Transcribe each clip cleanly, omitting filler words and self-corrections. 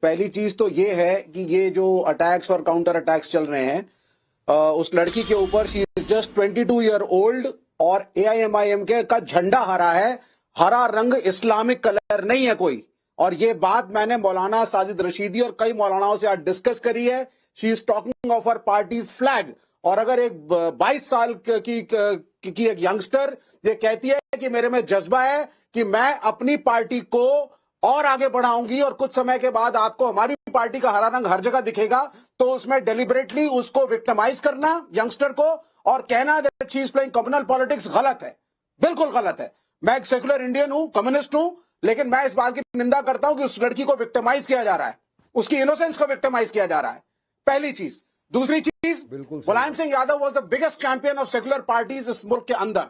पहली चीज तो ये है कि ये जो अटैक्स और काउंटर अटैक्स चल रहे हैं उस लड़की के ऊपर, she is just 22 year old और AIMIM का झंडा हरा है। हरा रंग इस्लामिक कलर नहीं है कोई। और ये बात मैंने मौलाना साजिद रशीदी और कई मौलानाओं से आज डिस्कस करी है। She is talking of her parties flag. और अगर एक 22 साल की एक यंगस्टर ये कहती है कि मेरे में जज्बा है कि मैं अपनी पार्टी को और आगे बढ़ाऊंगी और कुछ समय के बाद आपको हमारी पार्टी का हरा रंग हर जगह दिखेगा, तो उसमें डेलिबरेटली उसको विक्टिमाइज करना यंगस्टर को और कहना that she is playing communal politics गलत है, बिल्कुल गलत है। मैं एक सेकुलर इंडियन हूं, कम्युनिस्ट हूं, लेकिन मैं इस बात की निंदा करता हूं कि उस लड़की को विक्टिमाइज किया जा रहा है, उसकी इनोसेंस को विक्टिमाइज किया जा रहा है, पहली चीज। दूसरी चीज, Mulayam Singh Yadav was the biggest champion of secular parties इस मुल्क के अंदर।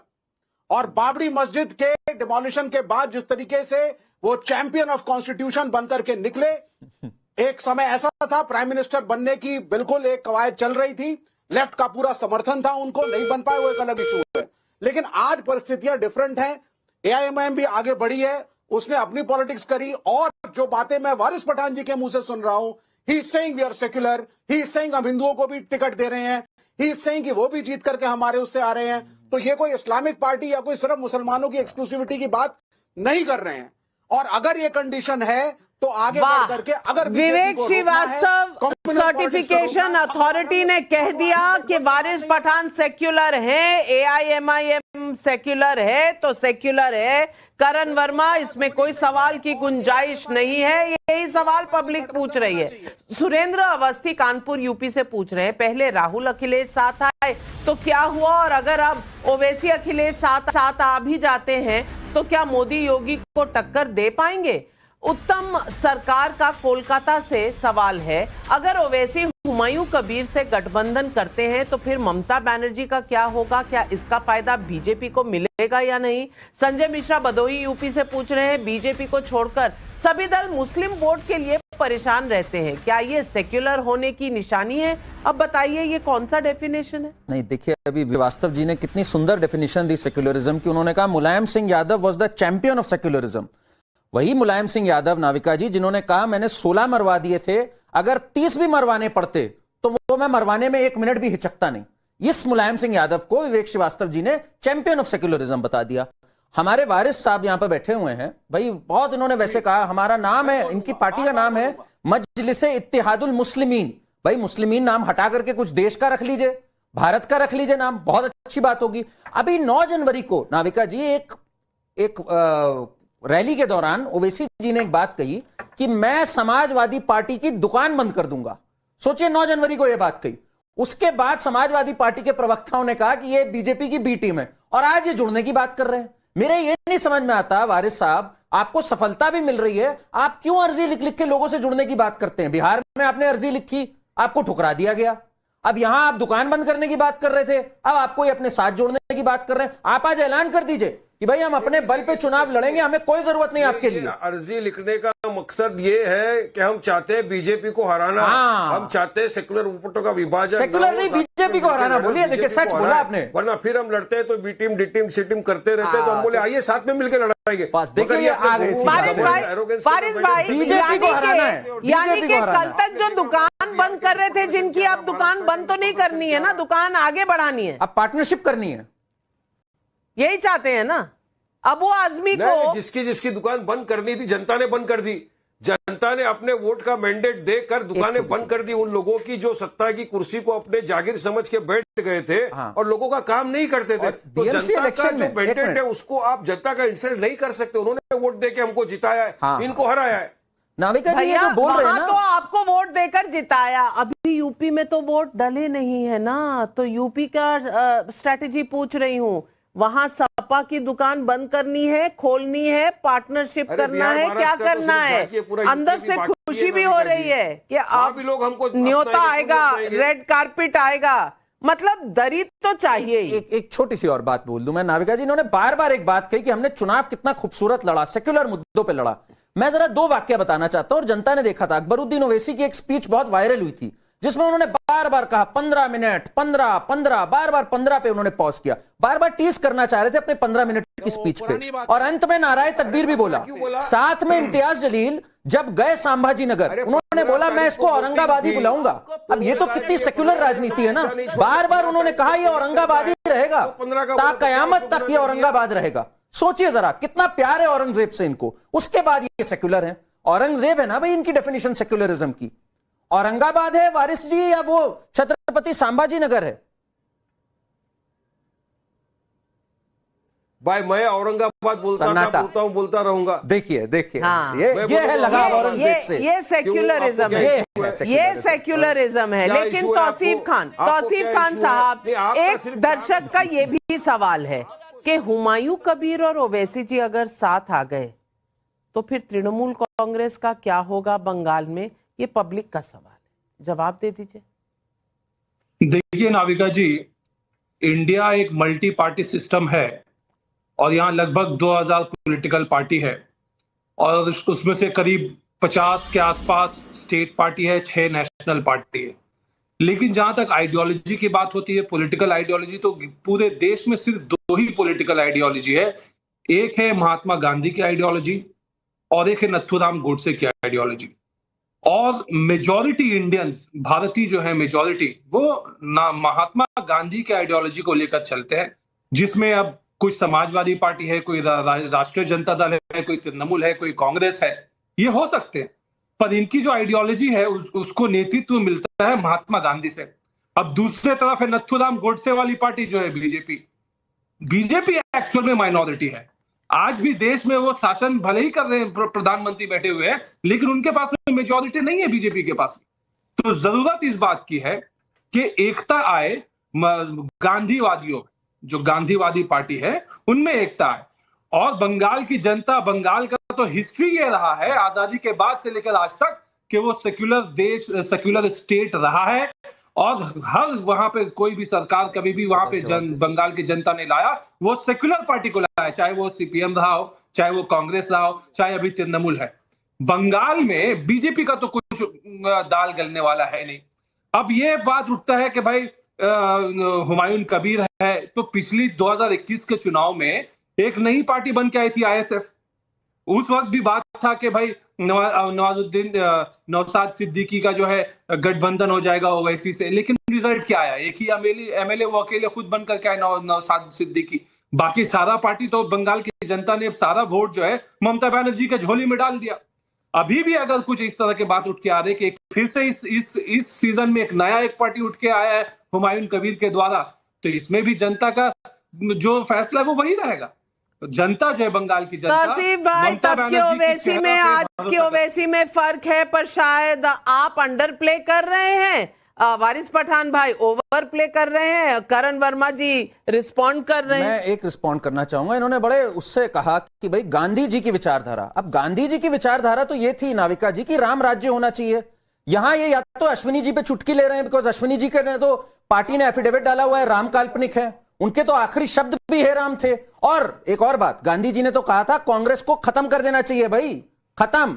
और बाबरी मस्जिद के डिमोलिशन के बाद जिस तरीके से वो चैंपियन ऑफ कॉन्स्टिट्यूशन बनकर के निकले, एक समय ऐसा था प्राइम मिनिस्टर बनने की बिल्कुल एक कवायद चल रही थी, लेफ्ट का पूरा समर्थन था उनको, नहीं बन पाए वो एक अलग इशू है। लेकिन आज परिस्थितियां डिफरेंट हैं। AIMIM भी आगे बढ़ी है, उसने अपनी पॉलिटिक्स करी। और जो बातें मैं वारिस पठान जी के मुंह से सुन रहा हूं, he is saying we are secular, he is saying हम हिंदुओं को भी टिकट दे रहे हैं, ही इज सेइंग कि वो भी जीत करके हमारे उससे आ रहे हैं। तो ये कोई इस्लामिक पार्टी या कोई सिर्फ मुसलमानों की एक्सक्लूसिविटी की बात नहीं कर रहे हैं। और अगर ये कंडीशन है तो आगे बढ़ करके अगर विवेक श्रीवास्तव सर्टिफिकेशन अथॉरिटी ने कह दिया कि वारिस पठान सेक्युलर है, AIMIM सेक्युलर है तो सेक्युलर है। करण वर्मा, इसमें कोई सवाल की गुंजाइश नहीं है। यही सवाल पब्लिक पूछ रही है। सुरेंद्र अवस्थी कानपुर यूपी से पूछ रहे हैं, पहले राहुल अखिलेश साथ आए तो क्या हुआ, और अगर अब ओवैसी अखिलेश साथ आ भी जाते हैं तो क्या मोदी योगी को टक्कर दे पाएंगे? उत्तम सरकार का कोलकाता से सवाल है, अगर ओवैसी हुमायूं कबीर से गठबंधन करते हैं तो फिर ममता बनर्जी का क्या होगा? क्या इसका फायदा बीजेपी को मिलेगा या नहीं? संजय मिश्रा भदोही यूपी से पूछ रहे हैं, बीजेपी को छोड़कर सभी दल मुस्लिम वोट के लिए परेशान रहते हैं, क्या ये सेक्युलर होने की निशानी है? अब बताइए ये कौन सा डेफिनेशन है? नहीं, देखिए अभी श्रीवास्तव जी ने कितनी सुंदर डेफिनेशन दी सेक्युलरिज्म की। उन्होंने कहा Mulayam Singh Yadav was the champion of secularism. वही मुलायम सिंह यादव नाविका जी जिन्होंने कहा मैंने 16 मरवा दिए थे, अगर 30 भी मरवाने पड़ते तो वो मैं मरवाने में 1 मिनट भी हिचकता नहीं। इस मुलायम सिंह यादव को विवेक श्रीवास्तव जी ने चैंपियन ऑफ सेक्युलरिज्म बता दिया। हमारे वारिस साहब यहां पर बैठे हुए हैं भाई, बहुत इन्होंने वैसे कहा, हमारा नाम है, इनकी पार्टी का नाम है मजलिसे इत्तेहादुल मुस्लिमीन। भाई मुस्लिमीन नाम हटा करके कुछ देश का रख लीजिए, भारत का रख लीजिए नाम, बहुत अच्छी बात होगी। अभी 9 जनवरी को नाविका जी एक रैली के दौरान ओवैसी जी ने एक बात कही कि मैं समाजवादी पार्टी की दुकान बंद कर दूंगा। सोचिए 9 जनवरी को यह बात कही। उसके बाद समाजवादी पार्टी के प्रवक्ताओं ने कहा कि यह बीजेपी की बी टीम है, और आज ये जुड़ने की बात कर रहे हैं। मेरे ये नहीं समझ में आता वारिस साहब, आपको सफलता भी मिल रही है, आप क्यों अर्जी लिख लिख के लोगों से जुड़ने की बात करते हैं? बिहार में आपने अर्जी लिखी, आपको ठुकरा दिया गया। अब यहां आप दुकान बंद करने की बात कर रहे थे, अब आपको ये अपने साथ जोड़ने की बात कर रहे हैं। आप आज ऐलान कर दीजिए कि भाई हम अपने बल पे चुनाव लड़ेंगे, हमें कोई जरूरत नहीं आपके लिए। अर्जी लिखने का मकसद ये है कि हम चाहते हैं बीजेपी को हराना। हम चाहते हैं सेकुलर वोटों का विभाजन। सेकुलर नहीं, बीजेपी को हराना। बोलिए, देखिए सच बोला आपने, वरना फिर हम लड़ते हैं तो बी टीम डी टीम सी टीम करते रहते हैं। तो हम बोले आइए साथ में मिलकर लड़ाएंगे। देखिए फारिस भाई, बीजेपी को हराना है, यानी कि कल तक जो दुकान बंद कर रहे थे जिनकी, आप दुकान बंद तो नहीं करनी है ना, दुकान आगे बढ़ानी है, अब पार्टनरशिप करनी है, यही चाहते हैं ना। अब वो आदमी को जिसकी दुकान बंद करनी थी जनता ने बंद कर दी। जनता ने अपने वोट का मैंडेट देकर दुकानें बंद कर दी उन लोगों की जो सत्ता की कुर्सी को अपने जागीर समझ के बैठ गए थे और लोगों का काम नहीं करते थे। तो जनता का जो मैंडेट है उसको आप जनता का इंसल्ट नहीं कर सकते। उन्होंने वोट देके हमको जिताया है, इनको हराया है। नाविका जी ये जो बोल रहे हैं ना, तो आपको वोट देकर जिताया, अभी यूपी में तो वोट डले नहीं है ना, तो यूपी का स्ट्रेटेजी पूछ रही हूँ। वहां सपा की दुकान बंद करनी है, खोलनी है, पार्टनरशिप करना है, क्या करना है? अंदर से खुशी भी हो रही है कि अब लोग हमको न्योता आएगा, रेड कारपेट आएगा, मतलब दरी तो चाहिए ही। एक छोटी सी और बात बोल दूं मैं नाविका जी, इन्होंने बार बार एक बात कही कि हमने चुनाव कितना खूबसूरत लड़ा, सेक्युलर मुद्दों पे लड़ा। मैं जरा 2 वाक्य बताना चाहता हूं, और जनता ने देखा था। अकबरुद्दीन ओवैसी की एक स्पीच बहुत वायरल हुई थी जिसमें उन्होंने बार बार कहा 15 मिनट 15 बार बार 15 पे उन्होंने पॉज किया, बार बार टीज करना चाह रहे थे अपने 15 मिनट की स्पीच पे, और अंत में नाराए तकबीर भी बोला। साथ में इम्तियाज जलील जब गए संभाजी नगर, उन्होंने बोला मैं इसको औरंगाबाद ही बुलाऊंगा। अब ये तो कितनी सेक्युलर राजनीति है ना, बार बार उन्होंने कहा ये औरंगाबाद ही रहेगा, ता कयामत तक ये औरंगाबाद रहेगा। सोचिए जरा कितना प्यार है औरंगजेब से इनको, उसके बाद ये सेक्युलर है। औरंगजेब है ना भाई इनकी डेफिनेशन सेक्युलरिज्म की, औरंगाबाद है वारिस जी या वो छत्रपति संभाजी नगर है? भाई मैं औरंगाबाद बोलता रहूंगा। देखिए हाँ, ये है लगाव औरंगजेब से, ये सेक्युलरिज्म है, ये सेक्युलरिज्म है। लेकिन तौसीफ खान साहब, एक दर्शक का ये भी सवाल है कि हुमायूं कबीर और ओवैसी जी अगर साथ आ गए तो फिर तृणमूल कांग्रेस का क्या होगा बंगाल में? ये पब्लिक का सवाल है, जवाब दे दीजिए। देखिए नाविका जी, इंडिया एक मल्टी पार्टी सिस्टम है और यहाँ लगभग 2000 पॉलिटिकल पार्टी है और उसमें से करीब 50 के आसपास स्टेट पार्टी है, 6 नेशनल पार्टी है। लेकिन जहां तक आइडियोलॉजी की बात होती है, पॉलिटिकल आइडियोलॉजी, तो पूरे देश में सिर्फ 2 ही पॉलिटिकल आइडियोलॉजी है। एक है महात्मा गांधी की आइडियोलॉजी और एक है नथुराम गोडसे की आइडियोलॉजी। और मेजॉरिटी इंडियंस, भारतीय जो है मेजॉरिटी, वो महात्मा गांधी के आइडियोलॉजी को लेकर चलते हैं, जिसमें अब कोई समाजवादी पार्टी है, कोई राष्ट्रीय जनता दल है, कोई तृणमूल है, कोई कांग्रेस है, ये हो सकते हैं, पर इनकी जो आइडियोलॉजी है उसको नेतृत्व मिलता है महात्मा गांधी से। अब दूसरे तरफ है नथुराम गोडसे वाली पार्टी जो है बीजेपी एक्चुअल में माइनॉरिटी है। आज भी देश में वो शासन भले ही कर रहे हैं, प्रधानमंत्री बैठे हुए हैं, लेकिन उनके पास में मेजॉरिटी नहीं है बीजेपी के पास। तो जरूरत इस बात की है कि एकता आए गांधीवादियों, जो गांधीवादी पार्टी है उनमें एकता आए। और बंगाल की जनता, बंगाल का तो हिस्ट्री ये रहा है आजादी के बाद से लेकर आज तक कि वो सेक्युलर देश, सेक्युलर स्टेट रहा है और हर वहां पे कोई भी सरकार कभी भी वहां पे बंगाल की जनता ने लाया, वो सेक्युलर पार्टी को लाया, चाहे वो सीपीएम रहा हो, चाहे वो कांग्रेस रहा हो, चाहे अभी तृणमूल है। बंगाल में बीजेपी का तो कुछ दाल गलने वाला है नहीं। अब ये बात उठता है कि भाई हुमायूं कबीर है, तो पिछली 2021 के चुनाव में एक नई पार्टी बन के आई थी आईएसएफ। उस वक्त भी बात था कि भाई नवाजुद्दीन नौशाद सिद्दीकी का जो है गठबंधन हो जाएगा ओवैसी से, लेकिन रिजल्ट क्या आया? एक ही एमएलए वो अकेले खुद बनकर के आए नौशाद सिद्दीकी। बाकी सारा पार्टी तो बंगाल की जनता ने सारा वोट जो है ममता बनर्जी के झोली में डाल दिया। अभी भी अगर कुछ इस तरह के बात उठ के आ रही कि फिर से इस सीजन में एक पार्टी उठ के आया है हुमायूं कबीर के द्वारा, तो इसमें भी जनता का जो फैसला है वो वही रहेगा। जनता जो है बंगाल की जनता, तौसीफ भाई, तब के ओवैसी में आज के ओवैसी में फर्क है, पर शायद आप अंडर प्ले कर रहे हैं, वारिस पठान भाई ओवर प्ले कर रहे हैं, करण वर्मा जी रिस्पॉन्ड कर रहे हैं। मैं एक रिस्पॉन्ड करना चाहूंगा। इन्होंने बड़े उससे कहा कि भाई गांधी जी की विचारधारा, अब गांधी जी की विचारधारा तो ये थी नाविका जी की राम राज्य होना चाहिए। यहां ये या तो अश्विनी जी पे चुटकी ले रहे हैं, बिकॉज अश्विनी जी के तो पार्टी ने एफिडेविट डाला हुआ है राम काल्पनिक है, उनके तो आखिरी शब्द भी हे राम थे। और एक और बात, गांधी जी ने तो कहा था कांग्रेस को खत्म कर देना चाहिए, भाई खत्म,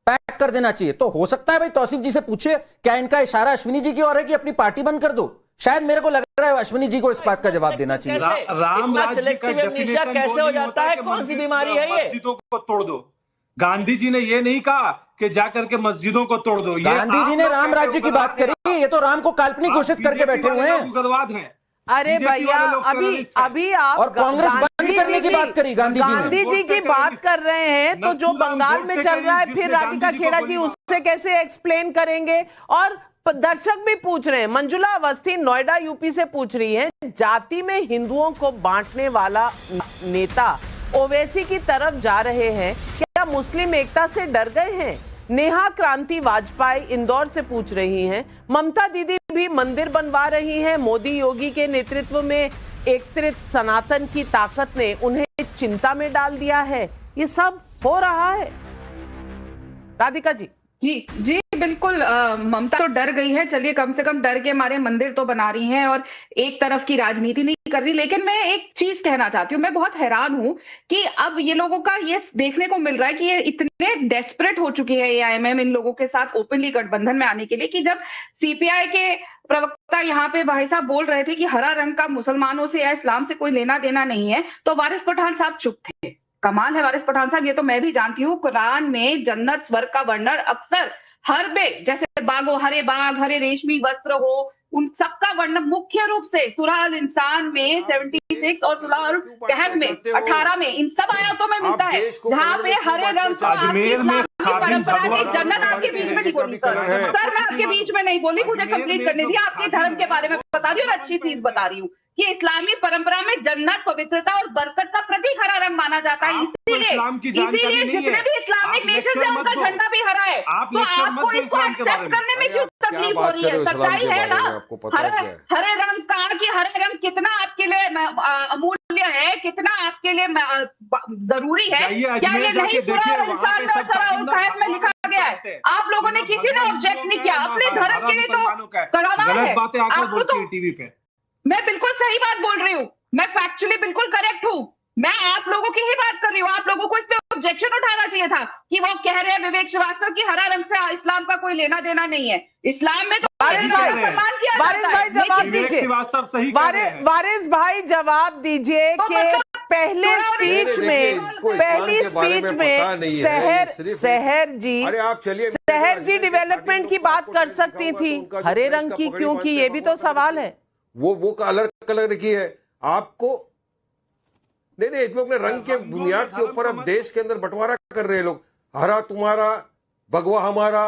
पैक कर देना चाहिए। तो हो सकता है भाई तौसीफ जी से पूछे क्या इनका इशारा अश्विनी जी की ओर है कि अपनी पार्टी बंद कर दो? शायद मेरे को लग रहा है अश्विनी जी को इस बात का जवाब देना चाहिए। राम कैसे हो जाता है? कौन सी बीमारी है ये? मस्जिदों को तोड़ दो। गांधी जी ने ये नहीं कहा कि जाकर के मस्जिदों को तोड़ दो। गांधी जी ने राम राज्य की बात करी, ये तो राम को काल्पनिक घोषित करके बैठे हुए हैं। उग्रवाद है। अरे भैया, अभी आप और कांग्रेस बंद करने की बात करी गांधी जी की बात कर रहे हैं, तो जो बंगाल में चल रहा है फिर राधिका खेड़ा जी उससे कैसे एक्सप्लेन करेंगे? और दर्शक भी पूछ रहे हैं, मंजुला अवस्थी नोएडा यूपी से पूछ रही है, जाति में हिंदुओं को बांटने वाला नेता ओवैसी की तरफ जा रहे हैं, क्या मुस्लिम एकता से डर गए हैं? नेहा क्रांति वाजपेयी इंदौर से पूछ रही हैं। ममता दीदी भी मंदिर बनवा रही हैं, मोदी योगी के नेतृत्व में एकत्रित सनातन की ताकत ने उन्हें चिंता में डाल दिया है। ये सब हो रहा है। राधिका जी। जी बिल्कुल, ममता तो डर गई है। चलिए, कम से कम डर के मारे मंदिर तो बना रही हैं और एक तरफ की राजनीति नहीं कर रही, लेकिन मैं एक चीज कहना चाहती हूँ, मैं बहुत हैरान हूं कि अब ये लोगों का ये देखने को मिल रहा है कि ये इतने डेस्परेट हो चुकी है एआईएमआईएम इन लोगों के साथ ओपनली गठबंधन में आने के लिए, कि जब सीपीआई के प्रवक्ता यहाँ पे भाई साहब बोल रहे थे कि हरा रंग का मुसलमानों से या इस्लाम से कोई लेना देना नहीं है, तो वारिस पठान साहब चुप थे। कमाल है वारिस पठान साहब, ये तो मैं भी जानती हूँ, कुरान में जन्नत स्वर्ग का वर्णन अक्सर हर में, जैसे बागो हरे बाग, हरे रेशमी वस्त्र हो, उन सबका वर्णन मुख्य रूप से सूरह अल इंसान में 76 और सूरह अल कहफ में 18 में, इन सब आयतों में मिलता है, जहाँ पे हरे रंग को अजमेर में परंपरा की जन्नत आपके बीच में नहीं बोली सर मैं आपके बीच में नहीं बोली, मुझे कंप्लीट करने दिया। आपके धर्म के बारे में बता रही हूँ और अच्छी चीज बता रही हूँ कि इस्लामी परंपरा में जन्नत, पवित्रता और बरकत का प्रतीक हरा रंग माना जाता है, इसीलिए जितने भी इस्लामिक नेशन है उनका झंडा भी हरा है। तो आपको इसको एक्सेप्ट करने में क्यों तकलीफ हो रही है? सच्चाई है ना, हरे रंग का, कि हरे रंग कितना आपके लिए अमूल्य है, कितना आपके लिए जरूरी है, क्या ये नहीं सूरह अल इंसान में और सूरह अल कहफ में लिखा गया है? आप लोगों ने किसी ने ऑब्जेक्ट नहीं किया, अपने धर्म के लिए तो करामात है आपको। तो टीवी पे मैं बिल्कुल सही बात बोल रही हूँ, मैं फैक्चुअली बिल्कुल करेक्ट हूँ, मैं आप लोगों की ही बात कर रही हूँ। आप लोगों को इस पे ऑब्जेक्शन उठाना चाहिए था कि वो कह रहे हैं विवेक श्रीवास्तव की हरा रंग से इस्लाम का कोई लेना देना नहीं है। इस्लाम में तो सम्मान किया जाता है। जवाब दीजिए, वारिस भाई जवाब दीजिए कि पहली स्पीच में सहर जी डेवलपमेंट की बात कर सकती थी, हरे रंग की क्यों की, ये भी तो सवाल है। वो अलग कलर की है आपको, नहीं एक लोग ने रंग के बुनियाद के ऊपर अब देश के अंदर बंटवारा कर रहे हैं लोग, हरा तुम्हारा भगवा हमारा,